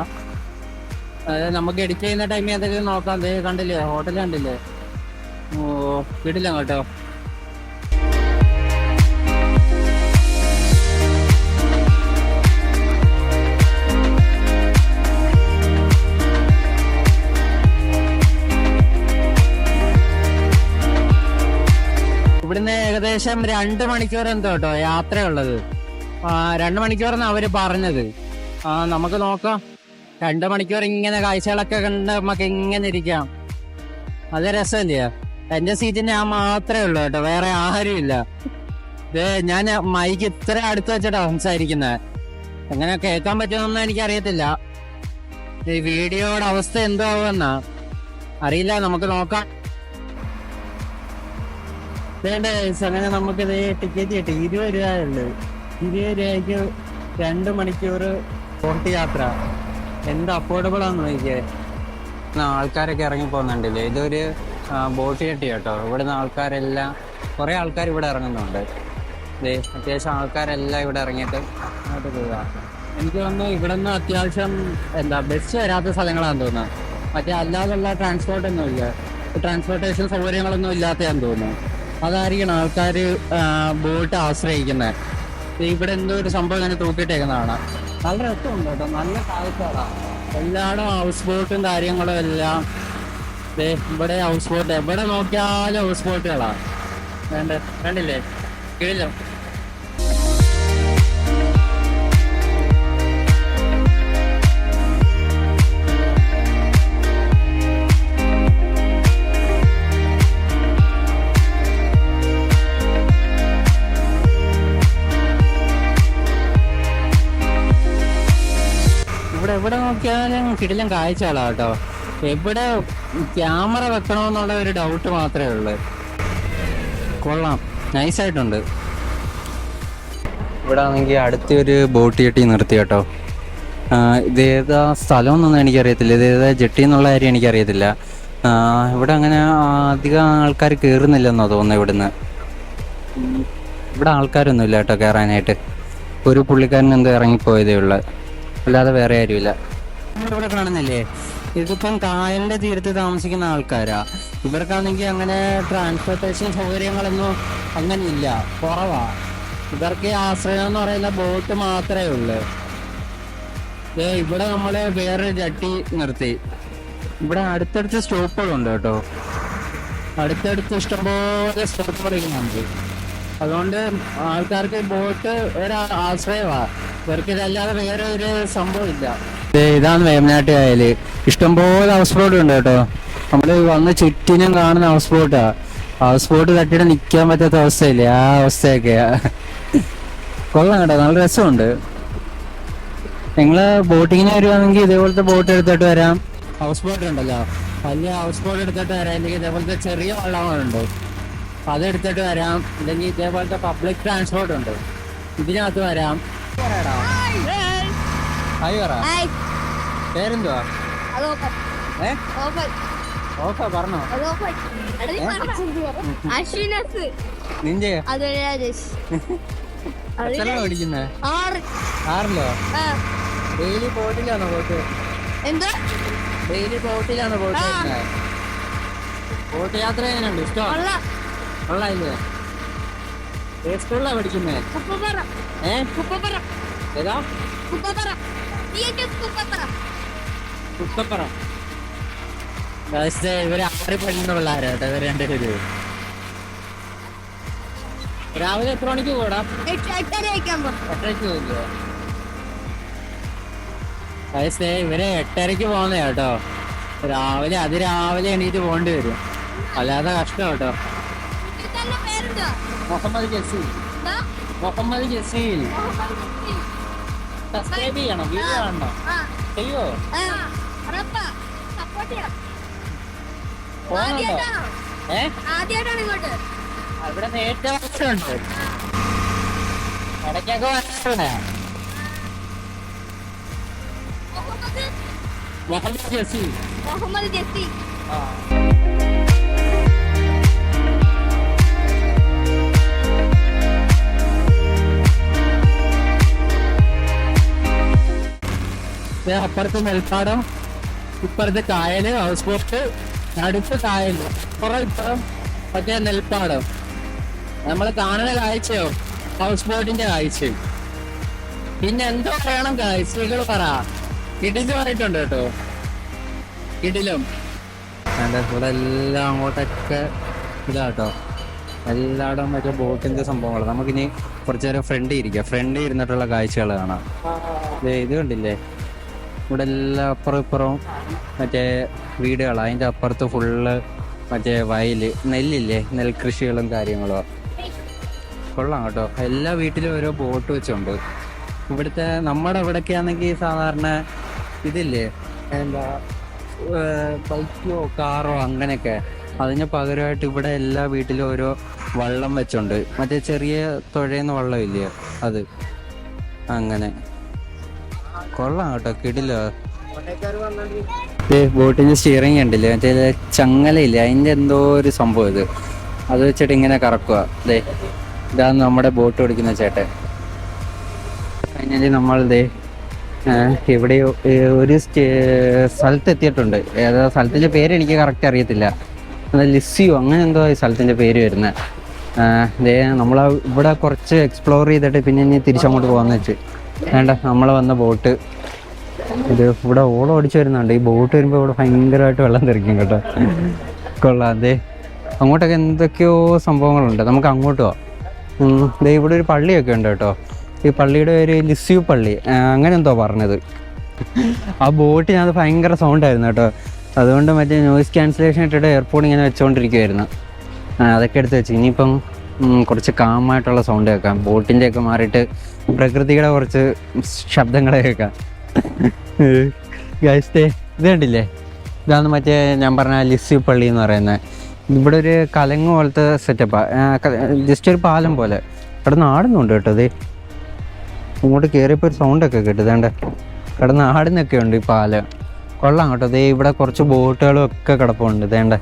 Speaker 1: നമുക്ക് എഡിറ്റ് ചെയ്യുന്ന ടൈമിൽ എന്തെങ്കിലും നോക്കാം. കണ്ടില്ലേ, ഹോട്ടൽ കണ്ടില്ലേ? വീട്ടില്ല കേട്ടോ. ഇവിടുന്ന് ഏകദേശം 2 മണിക്കൂർ എന്തോ കേട്ടോ യാത്രയുള്ളത്. 2 മണിക്കൂറെന്ന് അവര് പറഞ്ഞത്. നമുക്ക് നോക്കാം. 2 മണിക്കൂർ ഇങ്ങനെ കാഴ്ചകളൊക്കെ കണ്ട് നമുക്ക് ഇങ്ങനെ ഇരിക്കാം. അത് രസമല്ലേ? എന്റെ സീറ്റിൽ ഞാൻ മാത്രമേ ഉള്ളൂ കേട്ടോ, വേറെ ആരും ഇല്ല. ഞാൻ മൈക്ക് ഇത്ര അടുത്ത് വെച്ചിട്ടാ സംസാരിക്കുന്നത്. എങ്ങനെ കേൾക്കാൻ പറ്റുമെന്നൊന്നും എനിക്കറിയത്തില്ല. ഈ വീഡിയോയുടെ അവസ്ഥ എന്തോ ആവുമെന്നാ അറിയില്ല, നമുക്ക് നോക്കാം. വേണ്ട, അങ്ങനെ നമുക്കിത് ടിക്കറ്റ് കിട്ടി. 20 രൂപയുള്ളു. 20 രൂപയ്ക്ക് 2 മണിക്കൂർ ബോട്ട് യാത്ര. എന്ത് അഫോർഡബിൾ ആണെന്ന് നോക്കിയേ. ആൾക്കാരൊക്കെ ഇറങ്ങി പോകുന്നുണ്ടല്ലേ. ഇതൊരു ബോട്ട് കെട്ടി കേട്ടോ. ഇവിടുന്ന് ആൾക്കാരെല്ലാം, കുറെ ആൾക്കാർ ഇവിടെ ഇറങ്ങുന്നുണ്ട്. അത്യാവശ്യം ആൾക്കാരെല്ലാം ഇവിടെ ഇറങ്ങിയിട്ട് അങ്ങോട്ട് പോവുക. എനിക്ക് തോന്നുന്നു ഇവിടെ നിന്ന് അത്യാവശ്യം ബസ് വരാത്ത സ്ഥലങ്ങളാണെന്ന് തോന്നുന്നു. മറ്റേ അല്ലാതുള്ള ട്രാൻസ്പോർട്ടൊന്നും ഇല്ല, ട്രാൻസ്പോർട്ടേഷൻ സൗകര്യങ്ങളൊന്നും ഇല്ലാത്തതാന്ന് തോന്നുന്നു. അതായിരിക്കണം ആൾക്കാർ ബോട്ട് ആശ്രയിക്കുന്നത്. ഇവിടെ എന്തോ ഒരു സംഭവം ഇങ്ങനെ തൂക്കിയിട്ടേക്കുന്നതാണ്. നല്ല രസമുണ്ട് കേട്ടോ, നല്ല കാഴ്ചകളാണ്. എല്ലായിടും ഹൗസ് ബോട്ടും കാര്യങ്ങളും എല്ലാം. ഇവിടെ ഹൗസ് ബോട്ട്, എവിടെ നോക്കിയാലും ഹൗസ് ബോട്ടുകളാണ്. വേണ്ടില്ലേ, കിഴിലോ. ഇവിടെ എവിടെ നോക്കിയാലും കിടിലം കാഴ്ചകളാ കേട്ടോ. എവിടെ ക്യാമറ വെക്കണമെന്നുള്ള ഒരു ഡൗട്ട് മാത്രമേ ഉള്ളൂ. കൊള്ളാം, നൈസായിട്ടുണ്ട്. ഇവിടെ ആണെങ്കിൽ അടുത്തൊരു ബോട്ട് ജെട്ടി നിർത്തി കേട്ടോ. ഇതേതാ സ്ഥലമൊന്നും എനിക്കറിയത്തില്ല, ഇതേതാ ജെട്ടി എന്നുള്ള കാര്യം എനിക്കറിയത്തില്ല. ഇവിടെ അങ്ങനെ അധികം ആൾക്കാർ കയറുന്നില്ലെന്നോ തോന്നുന്നു. ഇവിടുന്ന് ഇവിടെ ആൾക്കാരൊന്നുമില്ല കേട്ടോ കയറാനായിട്ട്. ഒരു പുള്ളിക്കാരൻ എന്തോ ഇറങ്ങിപ്പോയതേ ഉള്ളു, അല്ലാതെ വേറെ ആരുമില്ല. ഇവിടെ കാണുന്നില്ലേ, ഇതിപ്പം കായലിൻ്റെ തീരത്ത് താമസിക്കുന്ന ആൾക്കാരാ. ഇവർക്കാണെങ്കിൽ അങ്ങനെ ട്രാൻസ്പോർട്ടേഷൻ സൗകര്യങ്ങളൊന്നും അങ്ങനെ ഇല്ല, കുറവാ. ഇവർക്ക് ആശ്രയം എന്ന് പറയുന്ന ബോട്ട് മാത്രമേ ഉള്ളൂ. ഇവിടെ നമ്മൾ വേറൊരു ജട്ടി നിർത്തി. ഇവിടെ അടുത്തടുത്ത് സ്റ്റോപ്പുകളുണ്ട് കേട്ടോ, അടുത്തടുത്ത് ഇഷ്ടംപോലെ സ്റ്റോപ്പുകളുണ്ട്. അതുകൊണ്ട് ആൾക്കാർക്ക് ബോട്ട് ഒരു ആശ്രയമാണ്. ഇവർക്ക് ഇതല്ലാതെ വേറെ ഒരു സംഭവം ഇല്ല. ഇതാണ് വേമ്പനാട്ട് കായൽ. ഇഷ്ടംപോലെ ഹൗസ് ബോട്ട് ഉണ്ട് കേട്ടോ. നമ്മൾ വന്ന് ചുറ്റിനും കാണുന്ന ഹൗസ് ബോട്ടാ. ഹൗസ് ബോട്ട് തട്ടിയിട്ട് നിൽക്കാൻ പറ്റാത്ത അവസ്ഥയില്ലേ, ആ അവസ്ഥയൊക്കെയാ. കൊള്ളാം കേട്ടോ, നല്ല രസമുണ്ട്. നിങ്ങൾ ബോട്ടിങ്ങിന് വരുവാണെങ്കിൽ ഇതേപോലത്തെ ബോട്ട് എടുത്തിട്ട് വരാം. ഹൗസ് ബോട്ട് ഉണ്ടല്ലോ, വലിയ ഹൗസ് ബോട്ട് എടുത്തിട്ട് വരാം. അല്ലെങ്കിൽ ഇതേപോലത്തെ ചെറിയ വള്ളങ്ങളുണ്ട്, അതെടുത്തിട്ട് വരാം. അല്ലെങ്കിൽ ഇതേപോലത്തെ പബ്ലിക് ട്രാൻസ്പോർട്ട് ഉണ്ട്, ഇതിനകത്ത് വരാം. പേരെന്തുവാ? ഓക്കെ പറഞ്ഞോ. നിന്റെ പഠിക്കുന്നേ? ആറിലോ? ഡെയിലി ബോട്ടിലാണോ പോട്ട്? ഡെയിലി ബോട്ടിലാണോ പോട്ട്? ബോട്ട് യാത്ര എങ്ങനെയുണ്ട്? ഇഷ്ടമാണ്? കൊള്ളായില്ലേ? സ്കൂളിലാ പഠിക്കുന്നേ? ഏതാ? കുപ്പപ്പറ. ഇവര് 6 പഠിക്കുന്ന പിള്ളേരാ കേട്ടോ, ഇവർ 2 പേര്. രാവിലെ എത്ര മണിക്ക് പോടാ? 8:30 പോയില്ലോ. ഇവര് 8:30 പോകുന്ന കേട്ടോ. രാവിലെ അതിരാവിലെ എണീറ്റ് പോകേണ്ടി വരും, അല്ലാതെ കഷ്ടം കേട്ടോ. മുഹമ്മദ് ജസീൽ. മുഹമ്മദ് ജസീൽ. സബ്സ്ക്രൈബ് ചെയ്യണം, വീഡിയോ കാണണം. ചെയ്യോ? ഇവിടെ നേരത്തെ ഉണ്ട്, ഇടയ്ക്കൊക്കെ വരണേ. മുഹമ്മദ് ജസീൽ. അപ്പുറത്ത് നെൽപ്പാടം, ഇപ്പുറത്ത് കായല്, ഹൗസ് ബോട്ട്, അടുത്ത് കായല്, ഇപ്പുറം മറ്റേ നെൽപ്പാടം. നമ്മൾ കാണുന്ന കാഴ്ചയോ ഹൗസ് ബോട്ടിന്റെ കാഴ്ചയും. പിന്നെ എന്തോ വേണം കാഴ്ചകൾ പറ. കിടിലും ആയിട്ടുണ്ട് കേട്ടോ, കിടിലും. ഇവിടെ എല്ലാം അങ്ങോട്ടൊക്കെ ഇതാട്ടോ, എല്ലായിടും മറ്റേ ബോട്ടിന്റെ സംഭവങ്ങൾ. നമുക്കിനി കുറച്ചു നേരം ഫ്രണ്ട് ഇരിക്കാം, ഫ്രണ്ട് ഇരുന്നിട്ടുള്ള കാഴ്ചകൾ കാണാം. ഇത് കണ്ടില്ലേ, ഇവിടെ എല്ലാം അപ്പുറം ഇപ്പുറവും മറ്റേ വീടുകളാണ്. അതിൻ്റെ അപ്പുറത്ത് ഫുള്ള് മറ്റേ വയല്, നെല്ലില്ലേ, നെൽകൃഷികളും കാര്യങ്ങളും. കൊള്ളാം കേട്ടോ. എല്ലാ വീട്ടിലും ഓരോ ബോട്ട് വെച്ചുണ്ട്. ഇവിടുത്തെ നമ്മുടെ ഇവിടെയൊക്കെ ആണെങ്കിൽ സാധാരണ ഇതില്ലേ, എന്താ ബൈക്കോ കാറോ അങ്ങനെയൊക്കെ. അതിന് പകരമായിട്ട് ഇവിടെ എല്ലാ വീട്ടിലും ഓരോ വള്ളം വെച്ചുണ്ട്. മറ്റേ ചെറിയ തുഴയുന്ന വള്ളം ഇല്ലേ, അത്. അങ്ങനെ കൊള്ളാം കേട്ടോ, കിടിലോ. ബോട്ടിന്റെ സ്റ്റിയറിംഗ് ഉണ്ടല്ലേ, മറ്റേ ചങ്ങലയില്ലേ, അതിന്റെ എന്തോ ഒരു സംഭവം ഇത്. അത് വെച്ചിട്ട് ഇങ്ങനെ കറക്കുക. ഇതാണ് നമ്മുടെ ബോട്ട് ഓടിക്കുന്ന ചേട്ടൻ. ഫൈനലി നമ്മൾ ഇവിടെ ഒരു സ്ഥലത്ത് എത്തിയിട്ടുണ്ട്. ഏതാ സ്ഥലത്തിന്റെ പേര് എനിക്ക് കറക്റ്റ് അറിയത്തില്ല, ലിസിയോ അങ്ങനെ എന്തോ ഈ സ്ഥലത്തിന്റെ പേര് വരുന്നത്. നമ്മൾ ഇവിടെ കുറച്ച് എക്സ്പ്ലോർ ചെയ്തിട്ട് പിന്നെ ഇനി തിരിച്ചങ്ങോട്ട് പോകാന്ന് വെച്ച്. വേണ്ട, നമ്മൾ വന്ന ബോട്ട് ഇത് ഇവിടെ ഓളം ഓടിച്ചു വരുന്നുണ്ട്. ഈ ബോട്ട് വരുമ്പോൾ ഇവിടെ ഭയങ്കരമായിട്ട് വെള്ളം തെറിക്കും കേട്ടോ. കൊള്ളാം. അങ്ങോട്ടൊക്കെ എന്തൊക്കെയോ സംഭവങ്ങളുണ്ട്, നമുക്ക് അങ്ങോട്ട് പോവാം. ഇവിടെ ഒരു പള്ളിയൊക്കെ ഉണ്ട് കേട്ടോ. ഈ പള്ളിയുടെ പേര് ലിസ്യു പള്ളി അങ്ങനെ എന്തോ പറഞ്ഞത്. ആ ബോട്ടിനകത്ത് ഭയങ്കര സൗണ്ടായിരുന്നു കേട്ടോ. അതുകൊണ്ട് മറ്റേ നോയിസ് ക്യാൻസലേഷൻ ഇട്ടിട്ട് എയർപോർട്ട് ഇങ്ങനെ വെച്ചുകൊണ്ടിരിക്കുമായിരുന്നു. അതൊക്കെ എടുത്ത് വെച്ച് ഇനിയിപ്പം കുറച്ച് കാമായിട്ടുള്ള സൗണ്ട് കേൾക്കാം. ബോട്ടിൻ്റെ ഒക്കെ മാറിയിട്ട് പ്രകൃതിയുടെ കുറച്ച് ശബ്ദങ്ങൾ കേൾക്കാം. ഗൈസ് ഇത് കണ്ടില്ലേ, ഇതാണ് മറ്റേ ഞാൻ പറഞ്ഞ ലിസി പള്ളി എന്ന് പറയുന്നത്. ഇവിടെ ഒരു കലങ്ങ് പോലത്തെ സെറ്റപ്പാണ്, ജസ്റ്റ് ഒരു പാലം പോലെ. കിടന്ന് ആടുന്നുണ്ട് കേട്ടോ. ഇത് ഇങ്ങോട്ട് കയറിയപ്പോൾ ഒരു സൗണ്ടൊക്കെ കേട്ടു. ഇതേണ്ട കിടന്ന് ആടുന്നൊക്കെ ഉണ്ട് ഈ പാലം. കൊള്ളാം കേട്ടോ. ദേ ഇവിടെ കുറച്ച് ബോട്ടുകളും ഒക്കെ കിടപ്പുണ്ട്. ഇതേണ്ട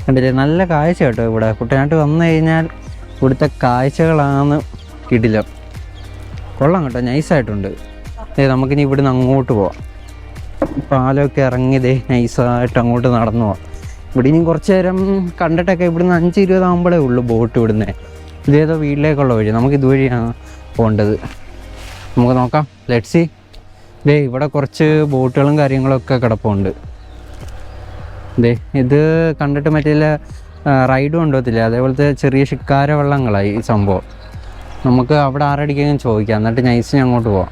Speaker 1: കണ്ടില്ലേ, നല്ല കാഴ്ച കേട്ടോ. ഇവിടെ കുട്ടനാട്ട് വന്നു കഴിഞ്ഞാൽ ഇവിടുത്തെ കാഴ്ചകളാണ് കിടിലം. കൊള്ളാം കേട്ടോ, നൈസായിട്ടുണ്ട്. നമുക്കിനി ഇവിടുന്ന് അങ്ങോട്ട് പോവാം. പാലമൊക്കെ ഇറങ്ങി നൈസായിട്ട് അങ്ങോട്ട് നടന്നു പോവാം. ഇവിടെ ഇനി കുറച്ച് നേരം കണ്ടിട്ടൊക്കെ ഇവിടുന്ന് 5:20 ആകുമ്പോഴേ ഉള്ളൂ ബോട്ട് ഇവിടുന്ന്. ഇതേതോ വീട്ടിലേക്കുള്ള വഴി, നമുക്ക് ഇതുവഴിയാണ് പോകേണ്ടത്. നമുക്ക് നോക്കാം, ലെറ്റ്സ് സീ. ഇവിടെ കുറച്ച് ബോട്ടുകളും കാര്യങ്ങളൊക്കെ കിടപ്പുണ്ട്. ഇത് കണ്ടിട്ട് മറ്റേ റൈഡ് കൊണ്ടുപോകത്തില്ല, അതേപോലത്തെ ചെറിയ ശിക്കാര വള്ളങ്ങളായി ഈ സംഭവം. നമുക്ക് അവിടെ ആരടിക്കെങ്കിലും ചോദിക്കാം, എന്നിട്ട് നൈസിന് അങ്ങോട്ട് പോവാം.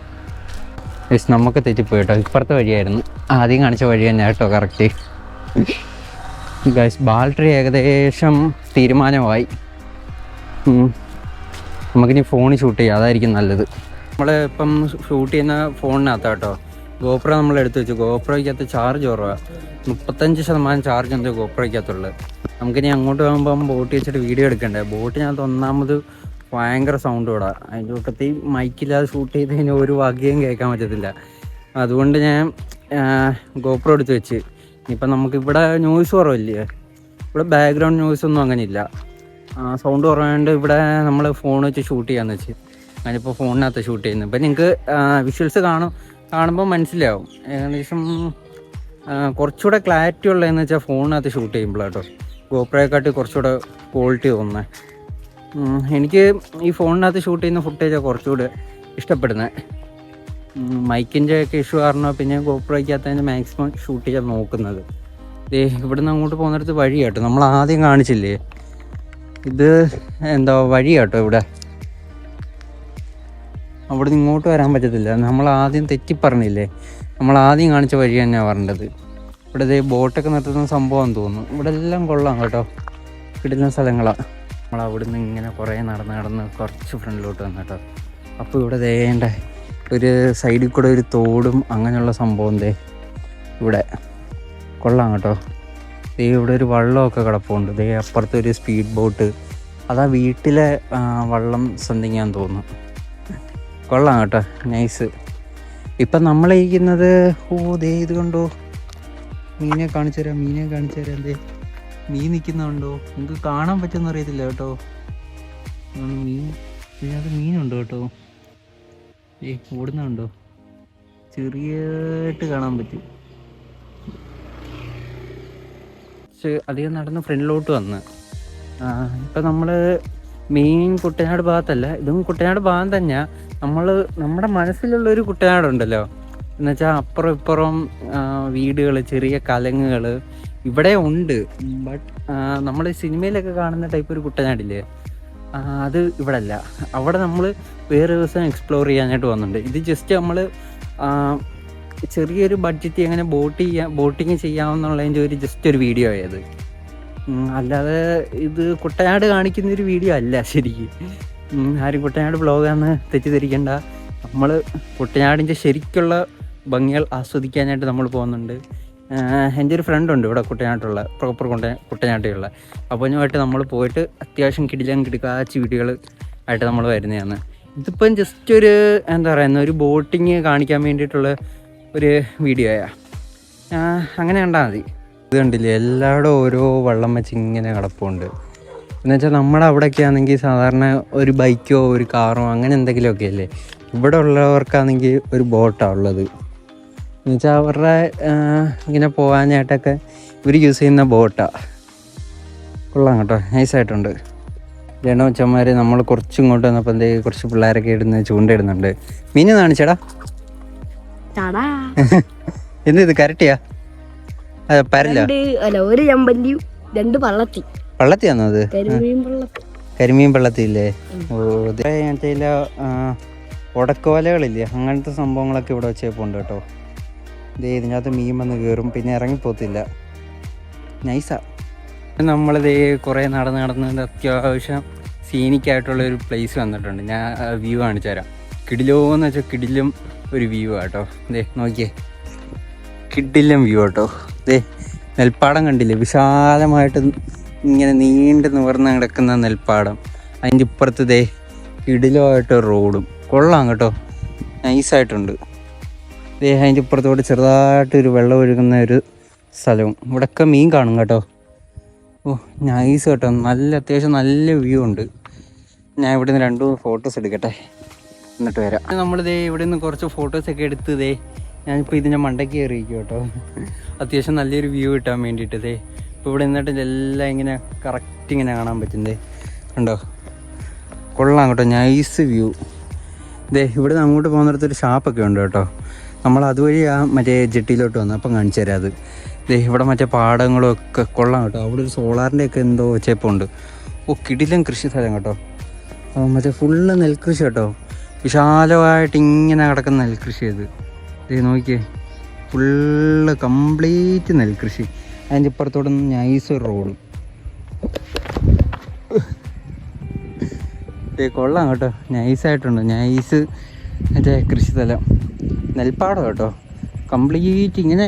Speaker 1: നമുക്ക് തെറ്റിപ്പോയി കേട്ടോ, ഇപ്പുറത്തെ വഴിയായിരുന്നു. ആദ്യം കാണിച്ച വഴി തന്നെ കേട്ടോ കറക്റ്റ്. ഗൈസ് ബാറ്ററി ഏകദേശം തീരുമാനമായി. നമുക്കിനി ഫോണിൽ ഷൂട്ട് ചെയ്യാം, അതായിരിക്കും നല്ലത്. നമ്മൾ ഇപ്പം ഷൂട്ട് ചെയ്യുന്ന ഫോണിനകത്ത് കേട്ടോ ഗോപ്രോ നമ്മൾ എടുത്ത് വെച്ചു. ഗോപ്രോയ്ക്കകത്ത് ചാർജ് കുറവാണ്, 35% ചാർജ് എന്തോ ഗോപ്രോയ്ക്കകത്തുള്ളത്. നമുക്കിനി അങ്ങോട്ട് പോകുമ്പം ബോട്ട് വെച്ചിട്ട് വീഡിയോ എടുക്കണ്ടേ. ബോട്ടിനകത്ത് ഒന്നാമത് ഭയങ്കര സൗണ്ട് കൂടാ, അതിൻ്റെ കൂട്ടത്തിൽ മൈക്കില്ലാതെ ഷൂട്ട് ചെയ്ത് കഴിഞ്ഞാൽ ഒരു വകയും കേൾക്കാൻ പറ്റത്തില്ല. അതുകൊണ്ട് ഞാൻ ഗോപ്രോ എടുത്ത് വെച്ച്. ഇപ്പം നമുക്കിവിടെ നോയ്സ് കുറവില്ലേ, ഇവിടെ ബാക്ക്ഗ്രൗണ്ട് നോയ്സ് ഒന്നും അങ്ങനെ ഇല്ല. സൗണ്ട് കുറവായതുകൊണ്ട് ഇവിടെ നമ്മൾ ഫോൺ വെച്ച് ഷൂട്ട് ചെയ്യാമെന്ന് വെച്ച്. ഞാനിപ്പോൾ ഫോണിനകത്ത് ഷൂട്ട് ചെയ്യുന്നത്. ഇപ്പം നിങ്ങൾക്ക് വിഷ്വൽസ് കാണുമ്പോൾ മനസ്സിലാവും. ഏകദേശം കുറച്ചുകൂടെ ക്ലാരിറ്റി ഉള്ളതെന്ന് വെച്ചാൽ ഫോണിനകത്ത് ഷൂട്ട് ചെയ്യുമ്പോഴാട്ടോ ഗോപ്രോയെക്കാട്ടി കുറച്ചുകൂടെ ക്വാളിറ്റി തോന്നുന്നത്. എനിക്ക് ഈ ഫോണിനകത്ത് ഷൂട്ട് ചെയ്യുന്ന ഫുട്ടേജാണ് കുറച്ചുകൂടെ ഇഷ്ടപ്പെടുന്നത്. മൈക്കിൻ്റെ ഒക്കെ ഇഷ്യൂ കാരണം പിന്നെ ഗോപ്രോയ്ക്കകത്ത് തന്നെ മാക്സിമം ഷൂട്ട് ചെയ്യാൻ നോക്കുന്നത്. ഇവിടുന്ന് അങ്ങോട്ട് പോകുന്നിടത്ത് വഴി കേട്ടോ, നമ്മൾ ആദ്യം കാണിച്ചില്ലേ, ഇത് എന്താ വഴി കേട്ടോ. ഇവിടെ അവിടെ നിന്ന് ഇങ്ങോട്ട് വരാൻ പറ്റത്തില്ല, നമ്മൾ ആദ്യം തെറ്റി പറഞ്ഞില്ലേ, നമ്മൾ ആദ്യം കാണിച്ച വഴി തന്നെയാണ് പറഞ്ഞത്. ഇവിടെ ബോട്ടൊക്കെ നിർത്തുന്ന സംഭവമാണെന്ന് തോന്നുന്നു. ഇവിടെ എല്ലാം കൊള്ളാം കേട്ടോ, കിട്ടുന്ന സ്ഥലങ്ങളാണ്. നമ്മൾ അവിടുന്ന് ഇങ്ങനെ കുറേ നടന്ന് കുറച്ച് ഫ്രണ്ടിലോട്ട് വന്നു കേട്ടോ. അപ്പോൾ ഇവിടെ വേണ്ട ഒരു സൈഡിൽ കൂടെ ഒരു തോടും അങ്ങനെയുള്ള സംഭവം ഇവിടെ കൊള്ളാം കേട്ടോ. ഇവിടെ ഒരു വള്ളമൊക്കെ കിടപ്പുണ്ട്. അപ്പുറത്ത് ഒരു സ്പീഡ് ബോട്ട്, അതാ വീട്ടിലെ വള്ളം സംതിങ് ആണെന്ന് തോന്നുന്നു. കൊള്ളാം കേട്ടോ, നൈസ്. ഇപ്പം നമ്മളിരിക്കുന്നത് ഇത് കണ്ടോ, മീനെ കാണിച്ചു തരാം. മീൻ നിൽക്കുന്നുണ്ടോ, നിങ്ങൾക്ക് കാണാൻ പറ്റുമെന്ന് അറിയത്തില്ല കേട്ടോ. ഇതിനകത്ത് മീനുണ്ടോ കേട്ടോ, ഓടുന്നുണ്ടോ, ചെറിയായിട്ട് കാണാൻ പറ്റും. അധികം നടന്ന് ഫ്രണ്ടിലോട്ട് വന്ന് ഇപ്പം നമ്മൾ മെയിൻ കുട്ടനാട് ഭാഗത്തല്ല, ഇതും കുട്ടനാട് ഭാഗം തന്നെയാണ്. നമ്മുടെ മനസ്സിലുള്ളൊരു കുട്ടനാടുണ്ടല്ലോ, എന്നുവെച്ചാൽ അപ്പുറം ഇപ്പുറം വീടുകൾ, ചെറിയ കലങ്ങുകൾ ഇവിടെ ഉണ്ട്. ബട്ട് നമ്മൾ സിനിമയിലൊക്കെ കാണുന്ന ടൈപ്പ് ഒരു കുട്ടനാടില്ലേ, അത് ഇവിടെ അല്ല. അവിടെ നമ്മൾ വേറെ ദിവസം എക്സ്പ്ലോർ ചെയ്യാനായിട്ട് വന്നിട്ടുണ്ട്. ഇത് ജസ്റ്റ് നമ്മൾ ചെറിയൊരു ബഡ്ജറ്റ് എങ്ങനെ ബോട്ടിങ് ചെയ്യാമെന്നുള്ളതിൻ്റെ ഒരു ജസ്റ്റ് ഒരു വീഡിയോ ആയത്. അല്ലാതെ ഇത് കുട്ടനാട് കാണിക്കുന്നൊരു വീഡിയോ അല്ല ശരിക്കും. ആരും കുട്ടനാട് വ്ളോഗാന്ന് തെറ്റിദ്ധരിക്കേണ്ട. നമ്മൾ കുട്ടനാടിൻ്റെ ശരിക്കുള്ള ഭംഗികൾ ആസ്വദിക്കാനായിട്ട് നമ്മൾ പോകുന്നുണ്ട്. എൻ്റെ ഒരു ഫ്രണ്ടുണ്ട് ഇവിടെ കുട്ടനാട്ടുള്ള, പ്രോപ്പർ കുട്ടനാട്ടിലുള്ള. അപ്പോൾ അതുമായിട്ട് നമ്മൾ പോയിട്ട് അത്യാവശ്യം കിടിക്കാച്ച് വീഡിയോകൾ ആയിട്ട് നമ്മൾ വരുന്നതാണ്. ഇതിപ്പം ജസ്റ്റ് ഒരു എന്താ പറയുന്ന ഒരു ബോട്ടിങ് കാണിക്കാൻ വേണ്ടിയിട്ടുള്ള ഒരു വീഡിയോയാണ്. അങ്ങനെ കണ്ടാൽ മതി. ഇത് കണ്ടില്ലേ, എല്ലായിടും ഓരോ വള്ളം വെച്ച് ഇങ്ങനെ കിടപ്പുണ്ട്. എന്നുവെച്ചാൽ നമ്മുടെ അവിടെയൊക്കെ ആണെങ്കിൽ സാധാരണ ഒരു ബൈക്കോ ഒരു കാറോ അങ്ങനെ എന്തെങ്കിലുമൊക്കെ അല്ലേ. ഇവിടെ ഉള്ളവർക്കാണെങ്കിൽ ഒരു ബോട്ടാണ് ഉള്ളത്. എന്നുവെച്ചാൽ അവരുടെ ഇങ്ങനെ പോകാനായിട്ടൊക്കെ ഇവർ യൂസ് ചെയ്യുന്ന ബോട്ടാണ്. കൊള്ളാം കേട്ടോ, നൈസായിട്ടുണ്ട്. ജനോച്ചന്മാർ നമ്മൾ കുറച്ചിങ്ങോട്ട് വന്നപ്പോൾ കുറച്ച് പിള്ളേരൊക്കെ ഇടുന്ന ചൂണ്ടയിടുന്നുണ്ട്. മീൻ കാണിച്ചേടാ, എന്ത് ഇത് കരട്ടിയാ പരല്ല
Speaker 3: ഒരു ചമ്പല്ലിയും 2
Speaker 1: പള്ളത്തിയാണോ അത്? കരിമീൻ പള്ളത്തില്ലേ? ഓ മറ്റേ ഉടക്കോലകളില്ലേ, അങ്ങനത്തെ സംഭവങ്ങളൊക്കെ ഇവിടെ വെച്ചേപ്പുണ്ട് കേട്ടോ. ഇതിനകത്ത് മീൻ വന്ന് കയറും, പിന്നെ ഇറങ്ങിപ്പോത്തില്ല. നൈസാ. നമ്മളിത് കുറേ നടന്ന് അത്യാവശ്യം സീനിക്കായിട്ടുള്ള ഒരു പ്ലേസ് വന്നിട്ടുണ്ട്. ഞാൻ വ്യൂ കാണിച്ചു തരാം. കിടിലോന്ന് വെച്ചാൽ കിടിലും ഒരു വ്യൂ ആട്ടോ. ദേ നോക്കിയേ, കിടിലം വ്യൂ ആട്ടോ. ദേ നെൽപ്പാടം കണ്ടില്ലേ, വിശാലമായിട്ട് ഇങ്ങനെ നീണ്ടു നിവർന്ന് കിടക്കുന്ന നെൽപ്പാടം. അതിൻ്റെ ഇപ്പുറത്ത് ദേ കിടിലമായിട്ട് റോഡും. കൊള്ളാം കേട്ടോ, നൈസായിട്ടുണ്ട്. ദേ അതിൻ്റെ ഇപ്പുറത്തോട്ട് ചെറുതായിട്ടൊരു വെള്ളം ഒഴുകുന്ന ഒരു സ്ഥലവും. ഇവിടെയൊക്കെ മീൻ കാണും കേട്ടോ. ഓ നൈസ് കേട്ടോ, അത്യാവശ്യം നല്ല വ്യൂ ഉണ്ട്. ഞാൻ ഇവിടെ നിന്ന് 2 ഫോട്ടോസ് എടുക്കട്ടെ, എന്നിട്ട് വരാം. നമ്മളിതേ ഇവിടെ നിന്ന് കുറച്ച് ഫോട്ടോസൊക്കെ എടുത്ത് ദേ ഞാനിപ്പോൾ ഇതിൻ്റെ മണ്ടയ്ക്ക് കയറിയിരിക്കും കേട്ടോ, അത്യാവശ്യം നല്ലൊരു വ്യൂ കിട്ടാൻ വേണ്ടിയിട്ട്. ദേ ഇപ്പോൾ ഇവിടെ നിന്നിട്ട് എല്ലാം ഇങ്ങനെ കറക്റ്റ് ഇങ്ങനെ കാണാൻ പറ്റുന്നതേ കണ്ടോ. കൊള്ളാം കേട്ടോ, നൈസ് വ്യൂ. ദേ ഇവിടെ നിന്ന് അങ്ങോട്ട് പോകുന്നിടത്തൊരു ഷാപ്പൊക്കെ ഉണ്ട് കേട്ടോ. നമ്മൾ അതുവഴി മറ്റേ ജെട്ടിയിലോട്ട് വന്നു, അപ്പം കാണിച്ചു തരാം അത്. ദേ ഇവിടെ മറ്റേ പാടങ്ങളും ഒക്കെ കൊള്ളാം കേട്ടോ. അവിടെ ഒരു സോളാറിൻ്റെ ഒക്കെ എന്തോ ചെപ്പുണ്ട്. ഓ കിടിലം കൃഷി സ്ഥലം കേട്ടോ. മറ്റേ ഫുള്ള് നെൽകൃഷി കേട്ടോ, വിശാലമായിട്ട് ഇങ്ങനെ കിടക്കുന്ന നെൽകൃഷി അത്. ദേ നോക്കിയേ, ഫുള്ള് കംപ്ലീറ്റ് നെൽകൃഷി. അതിൻ്റെ ഇപ്പുറത്തോടെ നൈസ് റോഡ്. ദേ കൊള്ളാം കേട്ടോ, നൈസായിട്ടുണ്ട്. നൈസ് മറ്റേ കൃഷി സ്ഥലം, നെൽപ്പാടം കേട്ടോ. കംപ്ലീറ്റ് ഇങ്ങനെ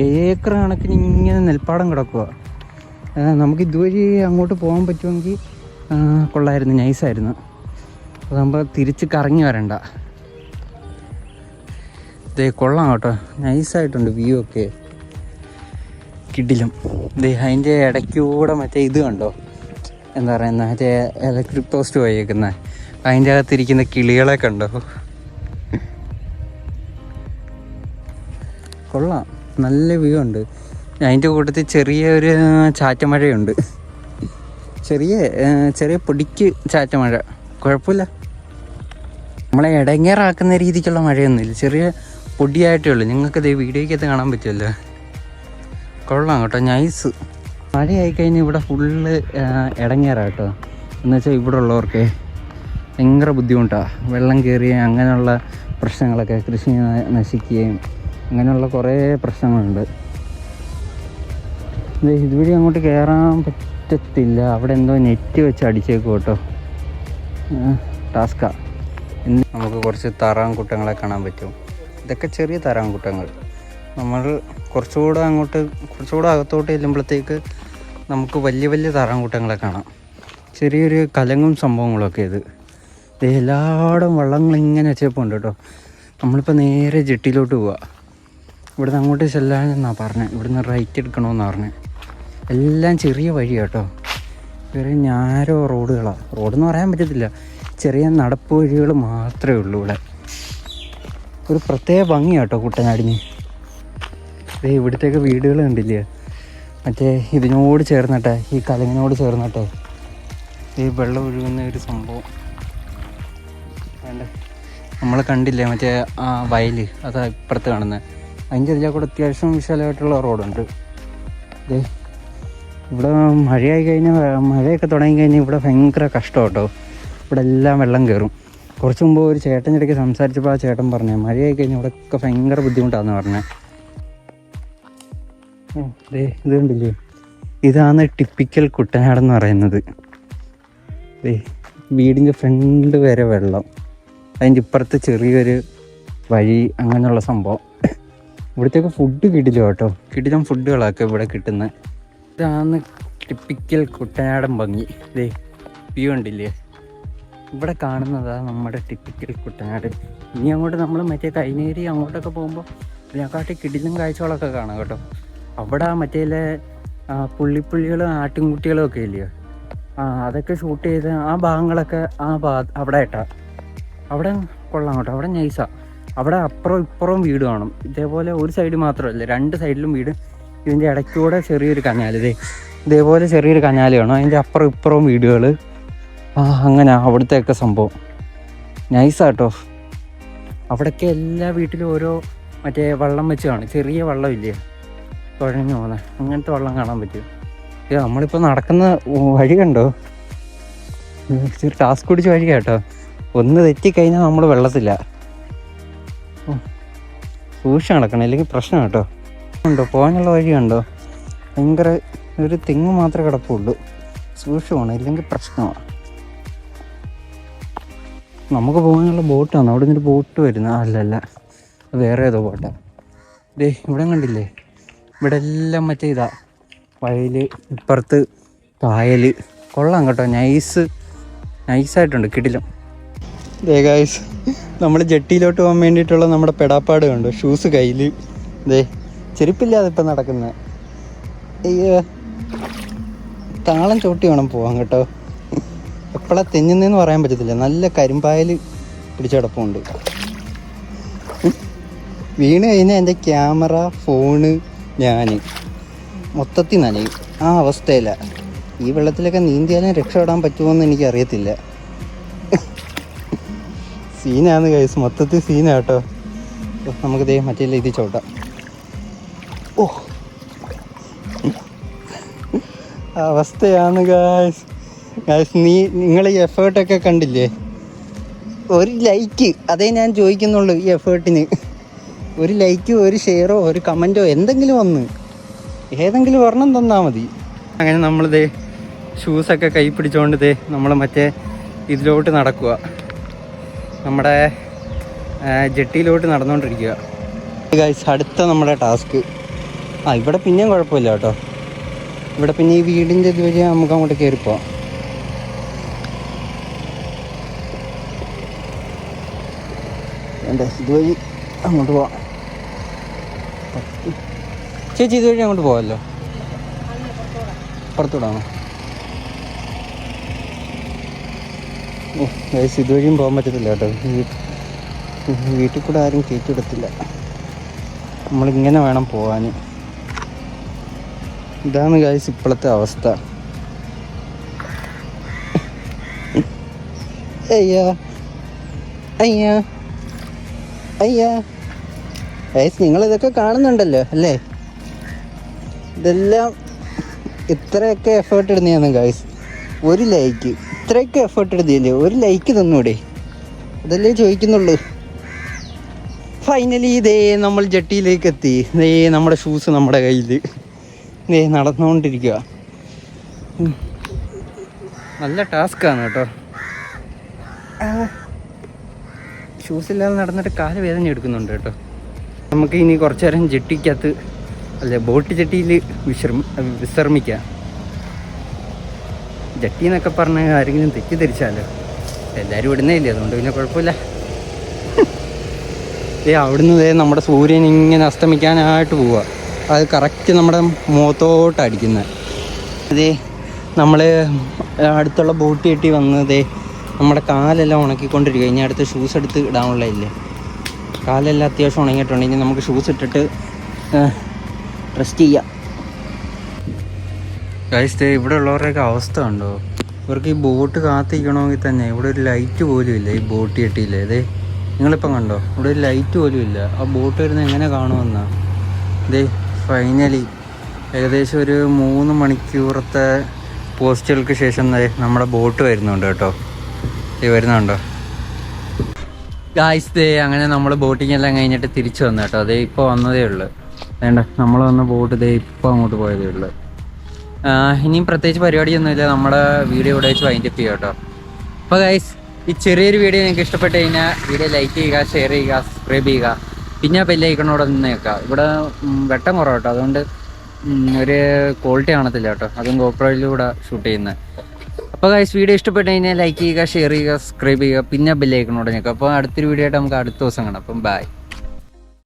Speaker 1: ഏക്കർ കണക്കിന് ഇങ്ങനെ നെൽപ്പാടം കിടക്കുക. നമുക്ക് ഇതുവഴി അങ്ങോട്ട് പോകാൻ പറ്റുമെങ്കിൽ കൊള്ളായിരുന്നു, നൈസായിരുന്നു. അതാകുമ്പോൾ തിരിച്ച് കറങ്ങി വരണ്ട. ദേ കൊള്ളാം കേട്ടോ, നൈസായിട്ടുണ്ട് വ്യൂ ഒക്കെ, കിടിലം. ദേ അതിൻ്റെ ഇടയ്ക്കൂടെ മറ്റേ ഇത് കണ്ടോ, എന്താ പറയുന്ന മറ്റേ ഇലക്ട്രിക് പോസ്റ്റ് പോയേക്കുന്ന, അതിൻ്റെ അകത്തിരിക്കുന്ന കിളികളെ കണ്ടോ. കൊള്ളാം, നല്ല വ്യൂ ഉണ്ട്. അതിൻ്റെ കൂട്ടത്തിൽ ചെറിയൊരു ചാറ്റമഴയുണ്ട്, ചെറിയ പൊടിക്ക് ചാറ്റമഴ, കുഴപ്പമില്ല. നമ്മളെ ഇടങ്ങേറാക്കുന്ന രീതിക്കുള്ള മഴയൊന്നുമില്ല, ചെറിയ പൊടിയായിട്ടേ ഉള്ളൂ. നിങ്ങൾക്ക് ഇത് വീഡിയോയ്ക്കകത്ത് കാണാൻ പറ്റുമല്ലോ. കൊള്ളാം കേട്ടോ, നൈസ്. മഴയായി കഴിഞ്ഞാൽ ഇവിടെ ഫുള്ള് ഇടങ്ങേറാ കേട്ടോ. എന്നുവെച്ചാൽ ഇവിടെ ഉള്ളവർക്ക് ഭയങ്കര ബുദ്ധിമുട്ടാണ്, വെള്ളം കയറുകയും അങ്ങനെയുള്ള പ്രശ്നങ്ങളൊക്കെ, കൃഷി നശിക്കുകയും അങ്ങനെയുള്ള കുറേ പ്രശ്നങ്ങളുണ്ട്. ഇതുവഴി അങ്ങോട്ട് കയറാൻ പറ്റത്തില്ല, അവിടെ എന്തോ നെറ്റ് വെച്ച് അടിച്ചേക്കും കേട്ടോ, ടാസ്കാ. നമുക്ക് കുറച്ച് താറാൻകൂട്ടങ്ങളെ കാണാൻ പറ്റും. ഇതൊക്കെ ചെറിയ താറാൻകൂട്ടങ്ങൾ. നമ്മൾ കുറച്ചുകൂടെ അകത്തോട്ട് ചെല്ലുമ്പോഴത്തേക്ക് നമുക്ക് വലിയ വലിയ താറാൻകൂട്ടങ്ങളെ കാണാം. ചെറിയൊരു കലങ്ങും സംഭവങ്ങളൊക്കെ ഇത്. എല്ലായിടും വള്ളങ്ങളിങ്ങനെ വെച്ചേപ്പുണ്ട് കേട്ടോ. നമ്മളിപ്പോൾ നേരെ ജെട്ടിയിലോട്ട് പോവുക. ഇവിടുന്ന് അങ്ങോട്ട് ചെല്ലാനെന്നാണ് പറഞ്ഞത്, ഇവിടുന്ന് റൈറ്റ് എടുക്കണമെന്നാണ് പറഞ്ഞത്. എല്ലാം ചെറിയ വഴി കേട്ടോ, ചെറിയ ഞാരോ റോഡുകളാണ്. റോഡെന്ന് പറയാൻ പറ്റത്തില്ല, ചെറിയ നടപ്പ് വഴികൾ മാത്രമേ ഉള്ളൂ ഇവിടെ. ഒരു പ്രത്യേക ഭംഗിയാണ് കേട്ടോ കുട്ടനാടിന്. ഇവിടുത്തേക്ക് വീടുകൾ കണ്ടില്ലേ, മറ്റേ ഇതിനോട് ചേർന്നിട്ടെ, ഈ കലങ്ങിനോട് ചേർന്നിട്ടെ ഈ വെള്ളം ഒഴുകുന്ന ഒരു സംഭവം വേണ്ട. നമ്മൾ കണ്ടില്ലേ മറ്റേ ആ വയൽ, അതാ ഇപ്പുറത്ത് കാണുന്നത്. അതിൻ്റെ ഇതിലെ കൂടെ അത്യാവശ്യം വിശാലമായിട്ടുള്ള റോഡുണ്ട്. ഇവിടെ മഴയായി കഴിഞ്ഞാൽ, മഴയൊക്കെ തുടങ്ങി കഴിഞ്ഞാൽ ഇവിടെ ഭയങ്കര കഷ്ടം കേട്ടോ. ഇവിടെ എല്ലാം വെള്ളം കയറും. കുറച്ച് മുമ്പ് ഒരു ചേട്ടൻ്റെ ഇടയ്ക്ക് സംസാരിച്ചപ്പോൾ ആ ചേട്ടൻ പറഞ്ഞേ, മഴയായി കഴിഞ്ഞാൽ ഇവിടെയൊക്കെ ഭയങ്കര ബുദ്ധിമുട്ടാണെന്ന് പറഞ്ഞേ. ഇത് കണ്ടില്ലേ, ഇതാണ് ടിപ്പിക്കൽ കുട്ടനാടെന്ന് പറയുന്നത്. വീടിൻ്റെ ഫ്രണ്ട് വരെ വെള്ളം, അതിൻ്റെ ഇപ്പുറത്ത് ചെറിയൊരു വഴി, അങ്ങനെയുള്ള സംഭവം. ഇവിടത്തേക്ക് ഫുഡ് കിടിലോ കേട്ടോ, കിടിലം ഫുഡുകളൊക്കെ ഇവിടെ കിട്ടുന്നത്. ഇതാണ് ടിപ്പിക്കൽ കുട്ടനാടൻ ഭംഗി. വ്യൂ ഉണ്ടില്ലേ, ഇവിടെ കാണുന്നതാണ് നമ്മുടെ ടിപ്പിക്കൽ കുട്ടനാട്. ഇനി അങ്ങോട്ട് നമ്മൾ മറ്റേ കൈനേരി അങ്ങോട്ടൊക്കെ പോകുമ്പോൾ ഇതിനെക്കാട്ടി കിടിലും കാഴ്ചകളൊക്കെ കാണാം കേട്ടോ. അവിടെ മറ്റേ പുള്ളിപ്പുള്ളികളും ആട്ടിൻകുട്ടികളും ഒക്കെ ഇല്ലയോ, അതൊക്കെ ഷൂട്ട് ചെയ്ത് ആ ഭാഗങ്ങളൊക്കെ അവിടെ ഇട്ടാ, അവിടെ കൊള്ളാം കേട്ടോ. അവിടെ നൈസാണ്. അവിടെ അപ്പുറം ഇപ്പുറവും വീട് കാണും. ഇതേപോലെ ഒരു സൈഡ് മാത്രമല്ല, 2 സൈഡിലും വീട്. ഇതിൻ്റെ ഇടയ്ക്കൂടെ ചെറിയൊരു കനാൽ, ഇതേപോലെ ചെറിയൊരു കനാൽ കാണും. അതിൻ്റെ അപ്പുറം ഇപ്പുറവും വീടുകൾ. അങ്ങനെ അവിടുത്തെയൊക്കെ സംഭവം നൈസാട്ടോ. അവിടെയൊക്കെ എല്ലാ വീട്ടിലും ഓരോ മറ്റേ വള്ളം വെച്ച് കാണും, ചെറിയ വള്ളം ഇല്ലേ, തുഴഞ്ഞു പോകുന്നത്, അങ്ങനത്തെ വള്ളം കാണാൻ പറ്റും. നമ്മളിപ്പോൾ നടക്കുന്ന വഴി കണ്ടോ, ചെറിയ ടാസ്ക് പിടിച്ച വഴി കേട്ടോ. ഒന്ന് തെറ്റിക്കഴിഞ്ഞാൽ നമ്മൾ വെള്ളത്തില്ല. സൂക്ഷിച്ച് നടക്കണം, അല്ലെങ്കിൽ പ്രശ്നം കേട്ടോ. ഉണ്ടോ പോകാനുള്ള വഴി കണ്ടോ, ഭയങ്കര ഒരു തെങ്ങ് മാത്രമേ കിടപ്പുള്ളൂ. സൂക്ഷിച്ച് പോകണം, ഇല്ലെങ്കിൽ പ്രശ്നമാണ്. നമുക്ക് പോകാനുള്ള ബോട്ടാണ്, അവിടെ നിന്നൊരു ബോട്ട് വരുന്നത്. അല്ലല്ല, വേറെ ഏതോ ബോട്ടാ. ദേ ഇവിടെ കണ്ടില്ലേ, ഇവിടെ എല്ലാം മറ്റേ ഇതാ വയൽ, ഇപ്പുറത്ത് കായൽ. കൊള്ളാം കേട്ടോ, നൈസായിട്ടുണ്ട്, കിടിലം. ദേ ഗായ്സ്, നമ്മൾ ജെട്ടിയിലോട്ട് പോകാൻ വേണ്ടിയിട്ടുള്ള നമ്മുടെ പെടാപ്പാട് കണ്ടു. ഷൂസ് കയ്യിൽ, ദേ ചെരുപ്പില്ലാതെ ഇപ്പം നടക്കുന്നത്. അയ്യോ, താളം ചോട്ടി വേണം പോകാൻ കേട്ടോ. എപ്പോഴാണ് തെഞ്ഞുന്നതെന്ന് പറയാൻ പറ്റത്തില്ല. നല്ല കരിമ്പായൽ പിടിച്ചടപ്പുണ്ട്. വീണ് കഴിഞ്ഞാൽ എൻ്റെ ക്യാമറ, ഫോണ്, ഞാൻ മൊത്തത്തിൽ നനയും. ആ അവസ്ഥയില്ല. ഈ വെള്ളത്തിലൊക്കെ നീന്തിയാലും രക്ഷപ്പെടാൻ പറ്റുമോയെന്ന് എനിക്കറിയത്തില്ല. സീനാണ് ഗൈസ്, മൊത്തത്തിൽ സീനാട്ടോ. നമുക്ക് ദേ മറ്റേ ഇത് ചോട്ടാം. ഓ, അവസ്ഥയാണ് ഗൈസ്. നിങ്ങൾ ഈ എഫേർട്ടൊക്കെ കണ്ടില്ലേ? ഒരു ലൈക്ക്, അതേ ഞാൻ ചോദിക്കുന്നുള്ളൂ. ഈ എഫേർട്ടിന് ഒരു ലൈക്കോ ഒരു ഷെയറോ ഒരു കമൻറ്റോ എന്തെങ്കിലും വന്ന് ഏതെങ്കിലും ഒരെണ്ണം തന്നാൽ മതി. അങ്ങനെ നമ്മളിതേ ഷൂസൊക്കെ കൈ പിടിച്ചുകൊണ്ട് ദേ നമ്മൾ മറ്റേ ഇതിലോട്ട് നടക്കുക, നമ്മുടെ ജെട്ടിയിലോട്ട് നടന്നുകൊണ്ടിരിക്കുക. ഗൈസ്, അടുത്ത നമ്മുടെ ടാസ്ക്. ഇവിടെ പിന്നെയും കുഴപ്പമില്ല കേട്ടോ. ഇവിടെ പിന്നെ ഈ വീടിൻ്റെ ഇതുവഴി നമുക്ക് അങ്ങോട്ട് കയറിപ്പോവാം. ഇതുവഴി അങ്ങോട്ട് പോവാം. ചേച്ചി ഇതുവഴി അങ്ങോട്ട് പോകാമല്ലോ. പുറത്തൂടാണോ? ഗൈസ്, ഇതുവഴിയും പോകാൻ പറ്റത്തില്ല കേട്ടോ. വീട്ടിൽ കൂടെ ആരും കയറ്റിവിടത്തില്ല. നമ്മളിങ്ങനെ വേണം പോകാൻ. ഇതാണ് ഗൈസ് ഇപ്പോഴത്തെ അവസ്ഥ. അയ്യാ അയ്യാ അയ്യാ ഗൈസ്, നിങ്ങളിതൊക്കെ കാണുന്നുണ്ടല്ലോ അല്ലേ? ഇതെല്ലാം ഇത്രയൊക്കെ എഫേർട്ട് ഇടുന്നതാണ് ഗൈസ്. ഒരു ലൈക്ക്, ഇത്രയൊക്കെ എഫേർട്ട് ഇടുന്നില്ലേ? ഒരു ലൈക്ക് തന്നൂടെ? അതല്ലേ ചോദിക്കുന്നുള്ളൂ. ഫൈനലി ഇതേ നമ്മൾ ജെട്ടിയിലേക്ക് എത്തി. ഇതേ നമ്മുടെ ഷൂസ് നമ്മുടെ കയ്യിൽ ഇതേ നടന്നുകൊണ്ടിരിക്കുക. നല്ല ടാസ്ക്കാണ് കേട്ടോ. ഷൂസില്ലാതെ നടന്നിട്ട് കാല് വേദന എടുക്കുന്നുണ്ട് കേട്ടോ. നമുക്ക് ഇനി കുറച്ച് നേരം ജെട്ടിക്കകത്ത് അല്ലെ ബോട്ട് ജെട്ടിയിൽ വിശ്രമിക്കാം. ജട്ടി എന്നൊക്കെ പറഞ്ഞാൽ ആരെങ്കിലും തെറ്റിദ്ധരിച്ചാലോ? എല്ലാവരും ഇടുന്നേ ഇല്ലേ, അതുകൊണ്ട് പിന്നെ കുഴപ്പമില്ല. അവിടുന്ന് നമ്മുടെ സൂര്യൻ ഇങ്ങനെ അസ്തമിക്കാനായിട്ട് പോവുക. അത് കറക്റ്റ് നമ്മുടെ മുഖത്തോട്ട് അടിക്കുന്നത്. അതേ നമ്മൾ അടുത്തുള്ള ബോട്ട് കെട്ടി വന്നതേ നമ്മുടെ കാലെല്ലാം ഉണക്കിക്കൊണ്ടിരിക്കുക. ഇനി അടുത്ത് ഷൂസ് എടുത്ത് ഇടാനുള്ളതല്ലേ. കാലെല്ലാം അത്യാവശ്യം ഉണങ്ങിയിട്ടുണ്ടെങ്കിൽ നമുക്ക് ഷൂസ് ഇട്ടിട്ട് റെസ്റ്റ് ചെയ്യാം. ഗൈസ്, ഇവിടെ ഉള്ളവരുടെയൊക്കെ അവസ്ഥ ഉണ്ടോ? ഇവർക്ക് ഈ ബോട്ട് കാത്തിരിക്കണമെങ്കിൽ തന്നെ ഇവിടെ ഒരു ലൈറ്റ് പോലും ഇല്ല. ഈ ബോട്ട് കെട്ടിയില്ലേ, ഇതേ നിങ്ങളിപ്പം കണ്ടോ, ഇവിടെ ഒരു ലൈറ്റ് പോലും ഇല്ല. ആ ബോട്ട് വരുന്നത് എങ്ങനെ കാണുമെന്നാ? ഇതേ ഫൈനലി ഏകദേശം ഒരു 3 മണിക്കൂറത്തെ പോസ്റ്റുകൾക്ക് ശേഷം നമ്മുടെ ബോട്ട് വരുന്നുണ്ട് കേട്ടോ. വരുന്നുണ്ടോ ഗായ്സ്? അങ്ങനെ നമ്മൾ ബോട്ടിങ് എല്ലാം കഴിഞ്ഞിട്ട് തിരിച്ചു വന്നു കേട്ടോ. അതേ ഇപ്പോൾ വന്നതേ ഉള്ളു. വേണ്ട, നമ്മൾ വന്ന ബോട്ട് ഇതേ ഇപ്പോൾ അങ്ങോട്ട് പോയതേ ഉള്ളു. ഇനിയും പ്രത്യേകിച്ച് പരിപാടിയൊന്നുമില്ല. നമ്മുടെ വീഡിയോ ഇവിടെ വെച്ച് വൈൻഡപ്പ് ചെയ്യുക കേട്ടോ. അപ്പോൾ ഗൈസ്, ഈ ചെറിയൊരു വീഡിയോ നിങ്ങൾക്ക് ഇഷ്ടപ്പെട്ട് കഴിഞ്ഞാൽ വീഡിയോ ലൈക്ക് ചെയ്യുക, ഷെയർ ചെയ്യുക, സബ്സ്ക്രൈബ് ചെയ്യുക. പിന്നെ ബെല്ലൈക്കണോടെ നിന്ന് വെക്കുക. ഇവിടെ വെട്ടം കുറവ് കേട്ടോ, അതുകൊണ്ട് ഒരു ക്വാളിറ്റി കാണത്തില്ല കേട്ടോ. അതും ഗോപ്രോയിലൂടെ ഷൂട്ട് ചെയ്യുന്നത്. അപ്പോൾ ഗൈസ്, വീഡിയോ ഇഷ്ടപ്പെട്ട് കഴിഞ്ഞാൽ ലൈക്ക് ചെയ്യുക, ഷെയർ ചെയ്യുക, സബ്സ്ക്രൈബ് ചെയ്യുക, പിന്നെ ബെല്ലൈക്കണോടെ നിൽക്കുക. അപ്പോൾ അടുത്തൊരു വീഡിയോ ആയിട്ട് നമുക്ക് അടുത്ത ദിവസം കാണാം. അപ്പം ബൈ.